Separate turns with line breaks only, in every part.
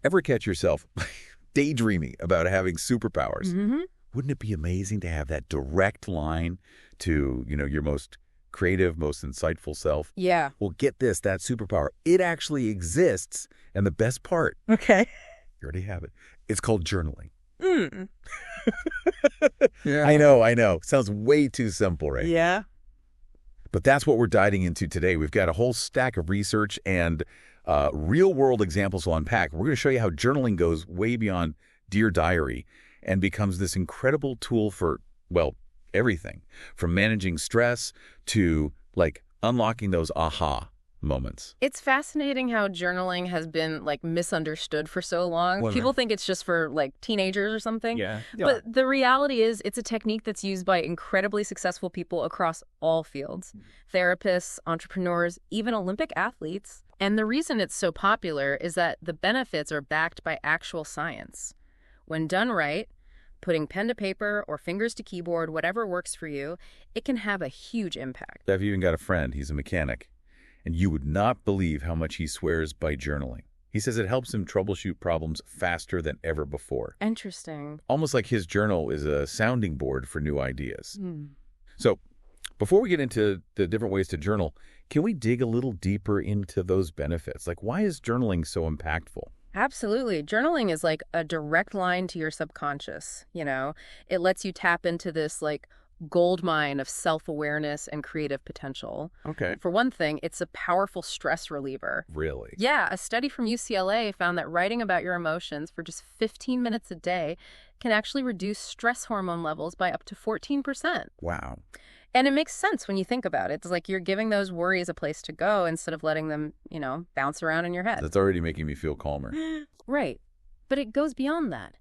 Ever catch yourself daydreaming about having superpowers?
Mm-hmm.
Wouldn't it be amazing to have that direct line to, your most creative, most insightful self?
Yeah.
Well, get this, that superpower, it actually exists. And the best part,
Okay.
you already have it. It's called journaling.
Mm. Yeah.
I know. Sounds way too simple, right?
Yeah.
But that's what we're diving into today. We've got a whole stack of research and real-world examples to unpack. We're going to show you how journaling goes way beyond Dear Diary and becomes this incredible tool for, well, everything. From managing stress to, unlocking those aha moments.
It's fascinating how journaling has been, misunderstood for so long.
Well,
People think it's just for, teenagers or something.
Yeah.
But the reality is it's a technique that's used by incredibly successful people across all fields. Therapists, entrepreneurs, even Olympic athletes. And the reason it's so popular is that the benefits are backed by actual science. When done right, putting pen to paper or fingers to keyboard, whatever works for you, it can have a huge impact.
I've even got a friend, he's a mechanic, and you would not believe how much he swears by journaling. He says it helps him troubleshoot problems faster than ever before.
Interesting.
Almost like his journal is a sounding board for new ideas.
Hmm.
So, before we get into the different ways to journal, can we dig a little deeper into those benefits? Why is journaling so impactful?
Absolutely. Journaling is like a direct line to your subconscious, It lets you tap into this gold mine of self-awareness and creative potential.
Okay.
For one thing, it's a powerful stress reliever.
Really?
Yeah, a study from UCLA found that writing about your emotions for just 15 minutes a day can actually reduce stress hormone levels by up to 14%.
Wow.
And it makes sense when you think about it. It's like you're giving those worries a place to go instead of letting them, bounce around in your head.
That's already making me feel calmer.
Right. But it goes beyond that.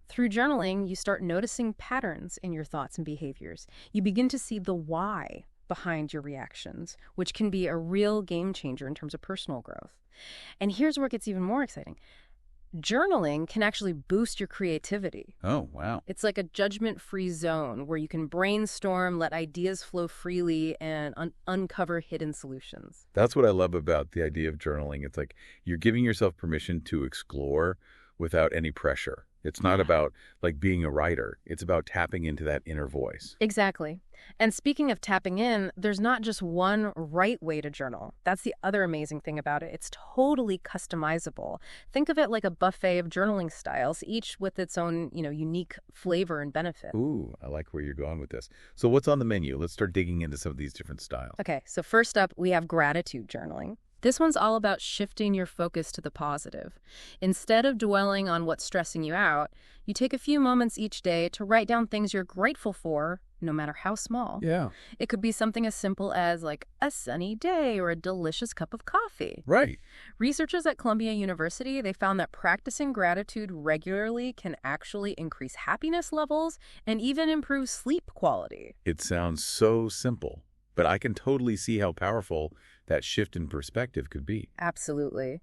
Through journaling, you start noticing patterns in your thoughts and behaviors. You begin to see the why behind your reactions, which can be a real game changer in terms of personal growth. And here's where it gets even more exciting. Journaling can actually boost your creativity.
Oh, wow.
It's like a judgment-free zone where you can brainstorm, let ideas flow freely, and uncover hidden solutions.
That's what I love about the idea of journaling. It's like you're giving yourself permission to explore without any pressure. It's not about being a writer. It's about tapping into that inner voice.
Exactly. And speaking of tapping in, there's not just one right way to journal. That's the other amazing thing about it. It's totally customizable. Think of it like a buffet of journaling styles, each with its own, unique flavor and benefit.
Ooh, I like where you're going with this. So what's on the menu? Let's start digging into some of these different styles.
Okay, so first up, we have gratitude journaling. This one's all about shifting your focus to the positive. Instead of dwelling on what's stressing you out, you take a few moments each day to write down things you're grateful for, no matter how small.
Yeah.
It could be something as simple as a sunny day or a delicious cup of coffee.
Right.
Researchers at Columbia University, they found that practicing gratitude regularly can actually increase happiness levels and even improve sleep quality.
It sounds so simple, but I can totally see how powerful that shift in perspective could be.
Absolutely.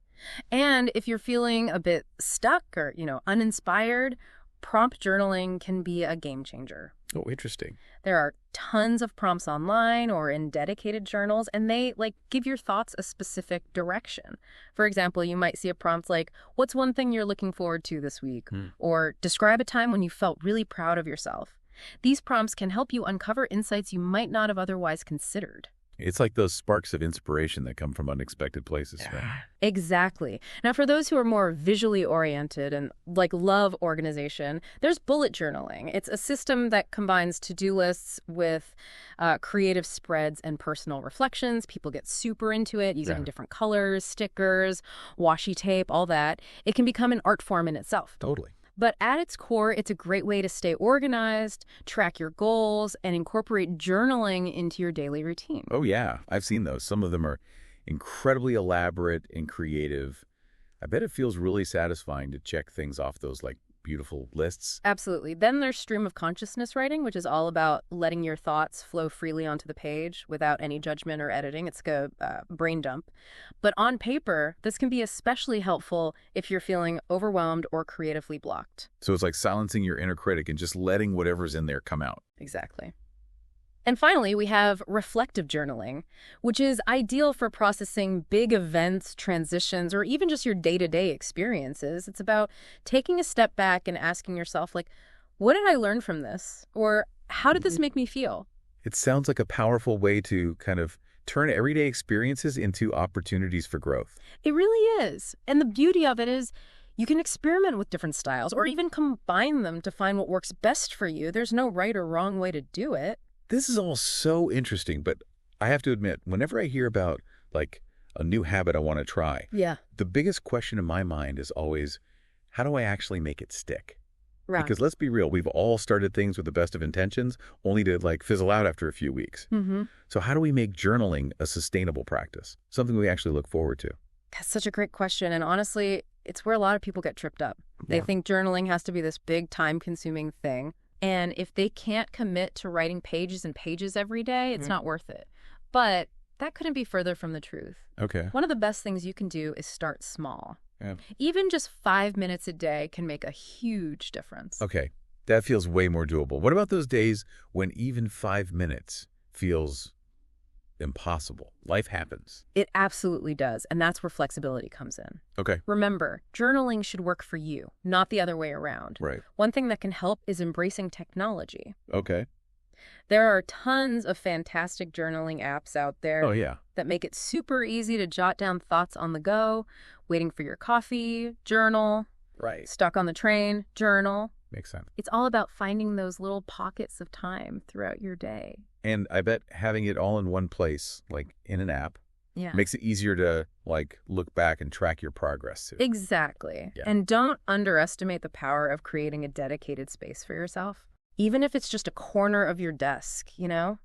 And if you're feeling a bit stuck or, uninspired, prompt journaling can be a game changer.
Oh, interesting.
There are tons of prompts online or in dedicated journals, and they give your thoughts a specific direction. For example, you might see a prompt like, what's one thing you're looking forward to this week? Or describe a time when you felt really proud of yourself. These prompts can help you uncover insights you might not have otherwise considered.
It's like those sparks of inspiration that come from unexpected places, right?
Exactly. Now, for those who are more visually oriented and love organization, there's bullet journaling. It's a system that combines to-do lists with creative spreads and personal reflections. People get super into it, using different colors, stickers, washi tape, all that. It can become an art form in itself.
Totally.
But at its core, it's a great way to stay organized, track your goals, and incorporate journaling into your daily routine.
Oh, yeah. I've seen those. Some of them are incredibly elaborate and creative. I bet it feels really satisfying to check things off those beautiful lists.
Absolutely. Then there's stream of consciousness writing, which is all about letting your thoughts flow freely onto the page without any judgment or editing. It's like a brain dump. But on paper, this can be especially helpful if you're feeling overwhelmed or creatively blocked.
So it's like silencing your inner critic and just letting whatever's in there come out.
Exactly. And finally, we have reflective journaling, which is ideal for processing big events, transitions, or even just your day-to-day experiences. It's about taking a step back and asking yourself, like, what did I learn from this? Or how did this make me feel?
It sounds like a powerful way to kind of turn everyday experiences into opportunities for growth.
It really is. And the beauty of it is you can experiment with different styles or even combine them to find what works best for you. There's no right or wrong way to do it.
This is all so interesting, but I have to admit, whenever I hear about, like, a new habit I want to try,
Yeah.
the biggest question in my mind is always, how do I actually make it stick?
Right.
Because let's be real, we've all started things with the best of intentions, only to, like, fizzle out after a few weeks. So how do we make journaling a sustainable practice, something we actually look forward to?
That's such a great question. And honestly, it's where a lot of people get tripped up. They
Yeah.
think journaling has to be this big time-consuming thing. And if they can't commit to writing pages and pages every day, it's not worth it. But that couldn't be further from the truth.
Okay.
One of the best things you can do is start small.
Yeah.
Even just 5 minutes a day can make a huge difference.
Okay, that feels way more doable. What about those days when even 5 minutes feels impossible? Life happens.
It absolutely does. And that's where flexibility comes in.
Okay.
Remember, journaling should work for you, not the other way around.
Right.
One thing that can help is embracing technology.
Okay.
There are tons of fantastic journaling apps out there
Oh, yeah.
that make it super easy to jot down thoughts on the go, waiting for your coffee, journal,
Right.
stuck on the train, journal.
Makes sense.
It's all about finding those little pockets of time throughout your day.
And I bet having it all in one place, like in an app,
Yeah.
makes it easier to, like, look back and track your progress too.
Exactly.
Yeah.
And don't underestimate the power of creating a dedicated space for yourself. Even if it's just a corner of your desk, you know?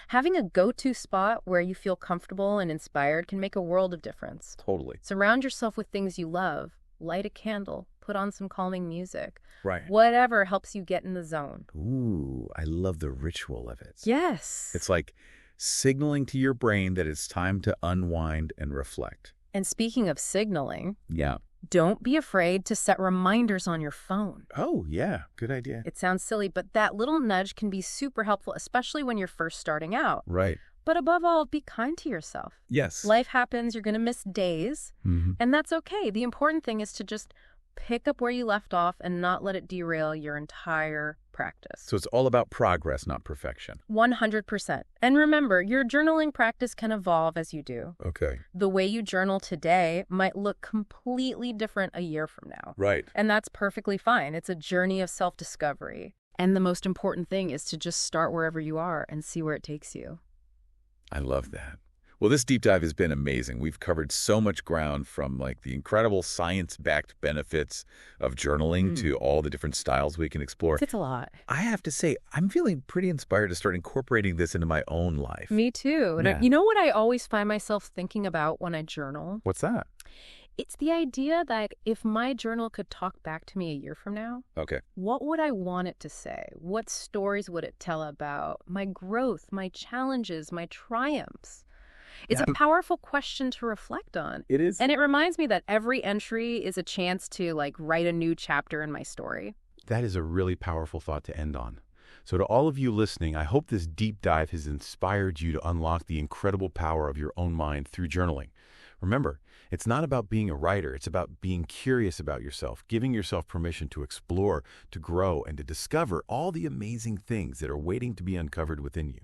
Having a go-to spot where you feel comfortable and inspired can make a world of difference.
Totally.
Surround yourself with things you love. Light a candle. Put on some calming music.
Right.
Whatever helps you get in the zone.
Ooh, I love the ritual of it.
Yes.
It's like signaling to your brain that it's time to unwind and reflect.
And speaking of signaling,
Yeah.
don't be afraid to set reminders on your phone.
Oh, yeah. Good idea.
It sounds silly, but that little nudge can be super helpful, especially when you're first starting out.
Right.
But above all, be kind to yourself.
Yes.
Life happens, you're going to miss days, and that's okay. The important thing is to just pick up where you left off and not let it derail your entire practice.
So it's all about progress, not perfection.
100%. And remember, your journaling practice can evolve as you do.
Okay.
The way you journal today might look completely different a year from now.
Right.
And that's perfectly fine. It's a journey of self-discovery. And the most important thing is to just start wherever you are and see where it takes you.
I love that. Well, this deep dive has been amazing. We've covered so much ground, from, like, the incredible science-backed benefits of journaling to all the different styles we can explore.
It's a lot.
I have to say, I'm feeling pretty inspired to start incorporating this into my own life.
Me too. And
Yeah.
you know what I always find myself thinking about when I journal?
What's that?
It's the idea that if my journal could talk back to me a year from now,
Okay.
what would I want it to say? What stories would it tell about my growth, my challenges, my triumphs? It's a powerful question to reflect on.
It is.
And it reminds me that every entry is a chance to, like, write a new chapter in my story.
That is a really powerful thought to end on. So to all of you listening, I hope this deep dive has inspired you to unlock the incredible power of your own mind through journaling. Remember, it's not about being a writer. It's about being curious about yourself, giving yourself permission to explore, to grow, and to discover all the amazing things that are waiting to be uncovered within you.